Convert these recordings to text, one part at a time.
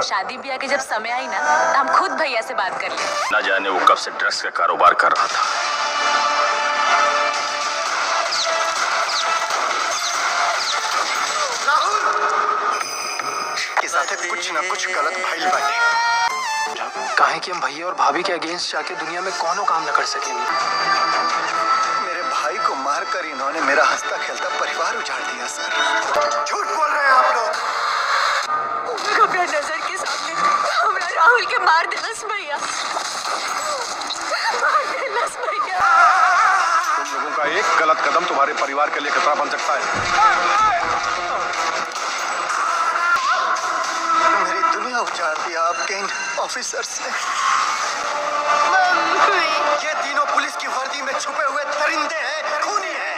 शादी ब्याह के जब समय आई ना, तो हम खुद भैया से बात कर लें। ना जाने वो कब से ड्रग्स का कारोबार कर रहा था। कुछ ना कुछ गलत भइल बाटे। काहे कि हम भैया और भाभी के अगेंस्ट जाके दुनिया में कोनो काम न कर सकेंगे। मेरे भाई को मारकर इन्होंने मेरा हंसता खेलता परिवार उजाड़ दिया सर। झूठ बोल रहे हैं आप लोग। अपना नजर के सामने हमरा राहुल के मार देलस भैया, मार देलस भैया। तुम लोगों का एक गलत कदम तुम्हारे परिवार के लिए खतरा बन सकता है। उजाड़ दिया आपके इन ऑफिसर्स ने। ये तीनों पुलिस की वर्दी में छुपे हुए दरिंदे हैं, खूनी हैं।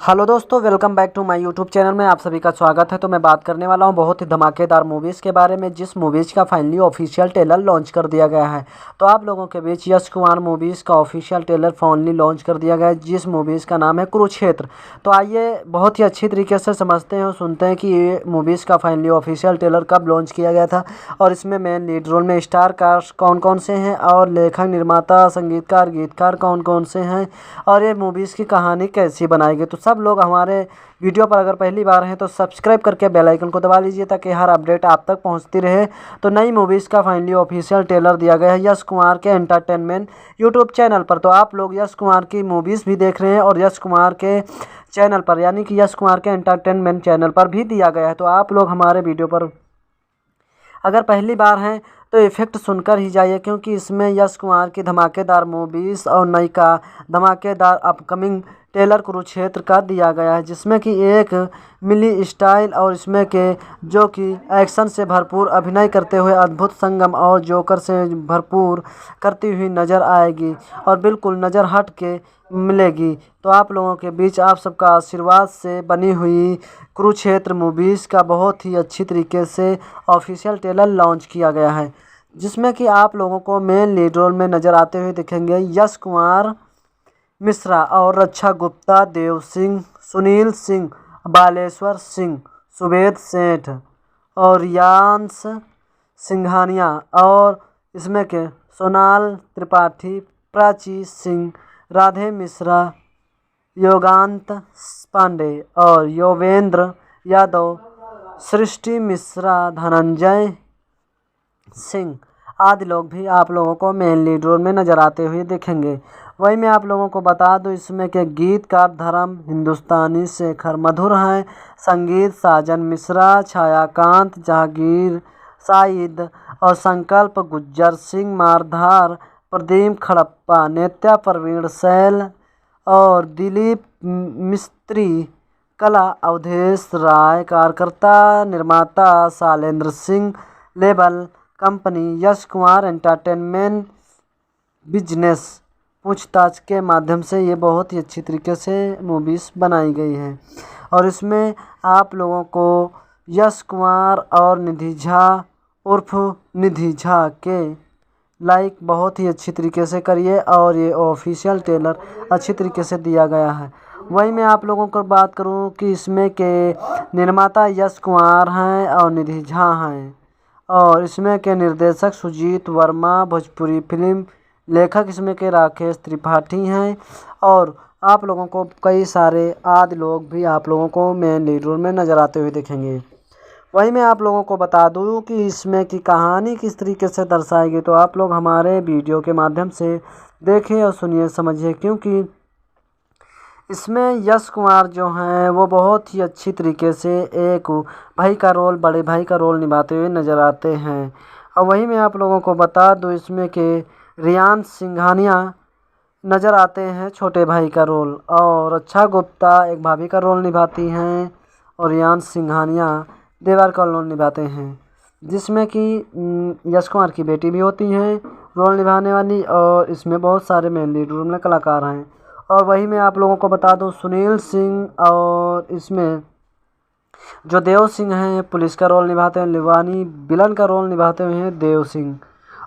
हेलो दोस्तों, welcome back to my YouTube channel में आप सभी का स्वागत है। तो मैं बात करने वाला हूं बहुत ही धमाकेदार मूवीज़ के बारे में, जिस मूवीज़ का फाइनली ऑफिशियल ट्रेलर लॉन्च कर दिया गया है। तो आप लोगों के बीच यश कुमार मूवीज़ का ऑफिशियल ट्रेलर फाइनली लॉन्च कर दिया गया है, जिस मूवीज़ का नाम है कुरुक्षेत्र। तो आइए बहुत ही अच्छी तरीके से समझते हैं और सुनते हैं कि ये मूवीज़ का फाइनली ऑफिशियल ट्रेलर कब लॉन्च किया गया था और इसमें मेन लीड रोल में स्टार कास्ट कौन कौन से हैं और लेखक, निर्माता, संगीतकार, गीतकार कौन कौन से हैं और ये मूवीज़ की कहानी कैसी बनाई गई। तो सब लोग हमारे वीडियो पर अगर पहली बार हैं तो सब्सक्राइब करके बेल आइकन को दबा लीजिए ताकि हर अपडेट आप तक पहुंचती रहे। तो नई मूवीज़ का फाइनली ऑफिशियल ट्रेलर दिया गया है यश कुमार के एंटरटेनमेंट यूट्यूब चैनल पर। तो आप लोग यश कुमार की मूवीज़ भी देख रहे हैं और यश कुमार के चैनल पर यानी कि यश कुमार के एंटरटेनमेंट चैनल पर भी दिया गया है। तो आप लोग हमारे वीडियो पर अगर पहली बार हैं तो इफ़ेक्ट सुनकर ही जाइए, क्योंकि इसमें यश कुमार की धमाकेदार मूवीज़ और नई का धमाकेदार अपकमिंग ट्रेलर कुरुक्षेत्र का दिया गया है, जिसमें कि एक मिली स्टाइल और इसमें के जो कि एक्शन से भरपूर अभिनय करते हुए अद्भुत संगम और जोकर से भरपूर करती हुई नज़र आएगी और बिल्कुल नज़र हट के मिलेगी। तो आप लोगों के बीच आप सबका आशीर्वाद से बनी हुई कुरुक्षेत्र मूवीज़ का बहुत ही अच्छी तरीके से ऑफिशियल ट्रेलर लॉन्च किया गया है, जिसमें कि आप लोगों को मेन लीड रोल में नज़र आते हुए दिखेंगे यश कुमार मिश्रा और रक्षा गुप्ता, देव सिंह, सुनील सिंह, बालेश्वर सिंह, सुबेद सेठ और यांश सिंघानिया और इसमें के सोनाल त्रिपाठी, प्राची सिंह, राधे मिश्रा, योगांत पांडे और योगेंद्र यादव, सृष्टि मिश्रा, धनंजय सिंह आदि लोग भी आप लोगों को मेन लीड रोल में नज़र आते हुए दिखेंगे। वही मैं आप लोगों को बता दूं इसमें के गीतकार धर्म हिंदुस्तानी शेखर मधुर हैं, संगीत साजन मिश्रा, छायाकांत जहांगीर साइद और संकल्प गुज्जर सिंह मारधार, प्रदीप खड़प्पा, नित्या प्रवीण सैल और दिलीप मिस्त्री, कला अवधेश राय, कार्यकर्ता निर्माता शालेंद्र Singh, label company Yash Kumar entertainment business. पूछताछ के माध्यम से ये बहुत ही अच्छी तरीके से मूवीज़ बनाई गई है और इसमें आप लोगों को यश कुमार और निधि झा उर्फ निधि झा के लाइक बहुत ही अच्छी तरीके से करिए और ये ऑफिशियल ट्रेलर अच्छी तरीके से दिया गया है। वही मैं आप लोगों को बात करूं कि इसमें के निर्माता यश कुमार हैं और निधि झा हैं और इसमें के निर्देशक सुजीत वर्मा, भोजपुरी फिल्म, लेखक इसमें के राकेश त्रिपाठी हैं और आप लोगों को कई सारे आदि लोग भी आप लोगों को मेन लीड रोल में नज़र आते हुए दिखेंगे। वही मैं आप लोगों को बता दूं कि इसमें की कहानी किस तरीके से दर्शाएगी, तो आप लोग हमारे वीडियो के माध्यम से देखें और सुनिए समझिए, क्योंकि इसमें यश कुमार जो हैं वो बहुत ही अच्छी तरीके से एक भाई का रोल, बड़े भाई का रोल निभाते हुए नज़र आते हैं। और वही मैं आप लोगों को बता दूं इसमें के रियान सिंघानिया नज़र आते हैं छोटे भाई का रोल और रक्षा गुप्ता एक भाभी का रोल निभाती हैं और रियान सिंघानिया देवर का रोल निभाते हैं, जिसमें कि यश कुमार की बेटी भी होती हैं रोल निभाने वाली और इसमें बहुत सारे मेन लीड रोल में कलाकार हैं। और वही मैं आप लोगों को बता दूं सुनील सिंह और इसमें जो देव सिंह हैं पुलिस का रोल निभाते हैं, लिवानी विलन का रोल निभाते हुए हैं देव सिंह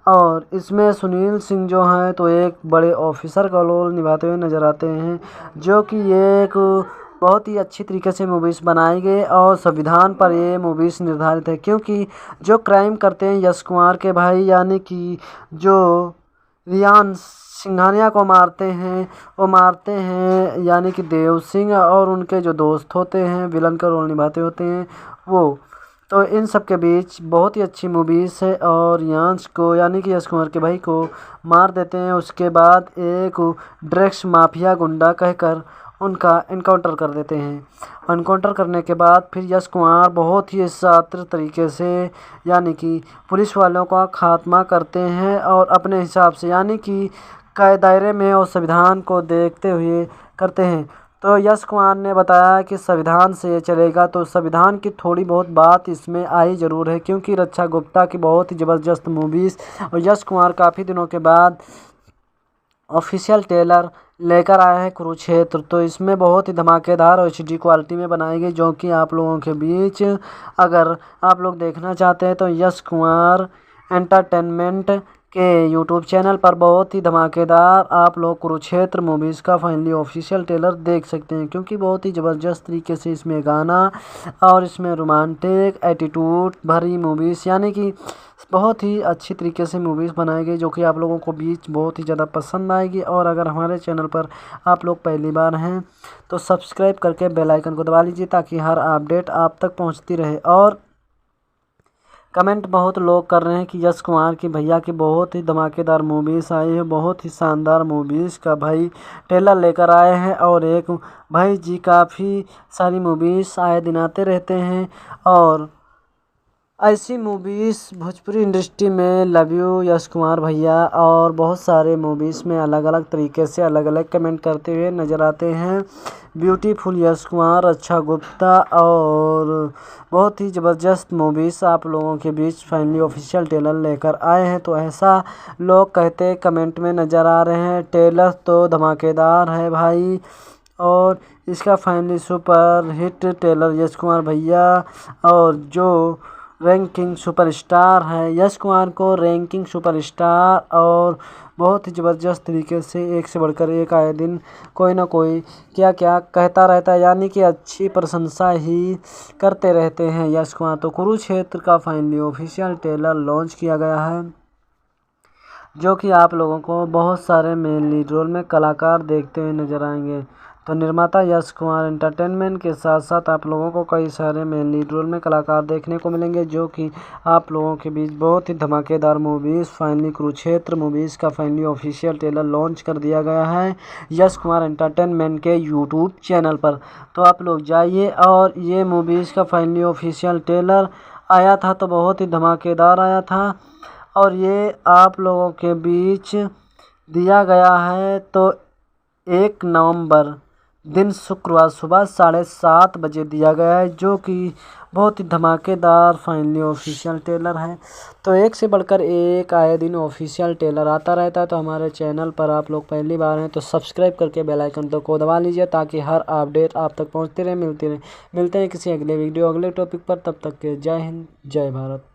और इसमें सुनील सिंह जो हैं तो एक बड़े ऑफिसर का रोल निभाते हुए नज़र आते हैं, जो कि एक बहुत ही अच्छी तरीके से मूवीज़ बनाई गई और संविधान पर ये मूवीज़ निर्धारित है, क्योंकि जो क्राइम करते हैं यश कुमार के भाई यानी कि जो रियान सिंघानिया को मारते हैं, वो मारते हैं यानी कि देव सिंह, और उनके जो दोस्त होते हैं विलन का रोल निभाते होते हैं वो। तो इन सब के बीच बहुत ही अच्छी मूवीज़ है और यांश को यानी कि यश कुमार के भाई को मार देते हैं। उसके बाद एक ड्रग्स माफिया गुंडा कहकर उनका इनकाउंटर कर देते हैं। इनकाउंटर करने के बाद फिर यश कुमार बहुत ही शातिर तरीके से यानी कि पुलिस वालों का खात्मा करते हैं और अपने हिसाब से यानी कि दायरे में और संविधान को देखते हुए करते हैं। तो यश कुमार ने बताया कि संविधान से ये चलेगा, तो संविधान की थोड़ी बहुत बात इसमें आई ज़रूर है, क्योंकि रक्षा गुप्ता की बहुत ही ज़बरदस्त मूवीज़ और यश कुमार काफ़ी दिनों के बाद ऑफिशियल ट्रेलर लेकर आए हैं कुरुक्षेत्र। तो इसमें बहुत ही धमाकेदार और HD क्वालिटी में बनाई गई, जो कि आप लोगों के बीच अगर आप लोग देखना चाहते हैं तो यश कुमार एंटरटेनमेंट के YouTube चैनल पर बहुत ही धमाकेदार आप लोग कुरुक्षेत्र मूवीज़ का फाइनली ऑफिशियल ट्रेलर देख सकते हैं, क्योंकि बहुत ही ज़बरदस्त तरीके से इसमें गाना और इसमें रोमांटिक एटीट्यूड भरी मूवीज़ यानी कि बहुत ही अच्छी तरीके से मूवीज़ बनाई गई, जो कि आप लोगों को बीच बहुत ही ज़्यादा पसंद आएगी। और अगर हमारे चैनल पर आप लोग पहली बार हैं तो सब्सक्राइब करके बेल आइकन को दबा लीजिए, ताकि हर अपडेट आप तक पहुंचती रहे। और कमेंट बहुत लोग कर रहे हैं कि यश कुमार की भैया की बहुत ही धमाकेदार मूवीज़ आई है, बहुत ही शानदार मूवीज़ का भाई ट्रेलर लेकर आए हैं। और एक भाई जी काफ़ी सारी मूवीज़ आए दिन आते रहते हैं और ऐसी मूवीज़ भोजपुरी इंडस्ट्री में लव यू यश कुमार भैया और बहुत सारे मूवीज़ में अलग अलग तरीके से अलग अलग कमेंट करते हुए नज़र आते हैं। ब्यूटीफुल यश कुमार, रक्षा गुप्ता और बहुत ही ज़बरदस्त मूवीज़ आप लोगों के बीच फाइनली ऑफिशियल ट्रेलर लेकर आए हैं। तो ऐसा लोग कहते कमेंट में नज़र आ रहे हैं। ट्रेलर तो धमाकेदार है भाई और इसका finally super hit trailer Yash Kumar भैया और जो रैंकिंग सुपरस्टार है यश कुमार को रैंकिंग सुपरस्टार और बहुत ही ज़बरदस्त तरीके से एक से बढ़कर एक आए दिन कोई ना कोई क्या क्या कहता रहता है, यानी कि अच्छी प्रशंसा ही करते रहते हैं यश कुमार। तो कुरुक्षेत्र का फाइनली ऑफिशियल ट्रेलर लॉन्च किया गया है, जो कि आप लोगों को बहुत सारे मेन लीड रोल में कलाकार देखते हुए नजर आएंगे। तो निर्माता यश कुमार एंटरटेनमेंट के साथ साथ आप लोगों को कई सारे मेन लीड रोल में कलाकार देखने को मिलेंगे, जो कि आप लोगों के बीच बहुत ही धमाकेदार मूवीज़ फाइनली कुरुक्षेत्र मूवीज़ का फाइनली ऑफिशियल ट्रेलर लॉन्च कर दिया गया है यश कुमार एंटरटेनमेंट के यूट्यूब चैनल पर। तो आप लोग जाइए और ये मूवीज़ का फाइनली ऑफिशियल ट्रेलर आया था तो बहुत ही धमाकेदार आया था और ये आप लोगों के बीच दिया गया है। तो 1 नवंबर दिन शुक्रवार सुबह 7:30 बजे दिया गया है, जो कि बहुत ही धमाकेदार फाइनली ऑफिशियल ट्रेलर है। तो एक से बढ़कर एक आए दिन ऑफिशियल ट्रेलर आता रहता है। तो हमारे चैनल पर आप लोग पहली बार हैं तो सब्सक्राइब करके बेल आइकन को दबा लीजिए, ताकि हर अपडेट आप तक पहुंचते रहे मिलते हैं किसी अगले वीडियो अगले टॉपिक पर। तब तक के जय हिंद जय भारत।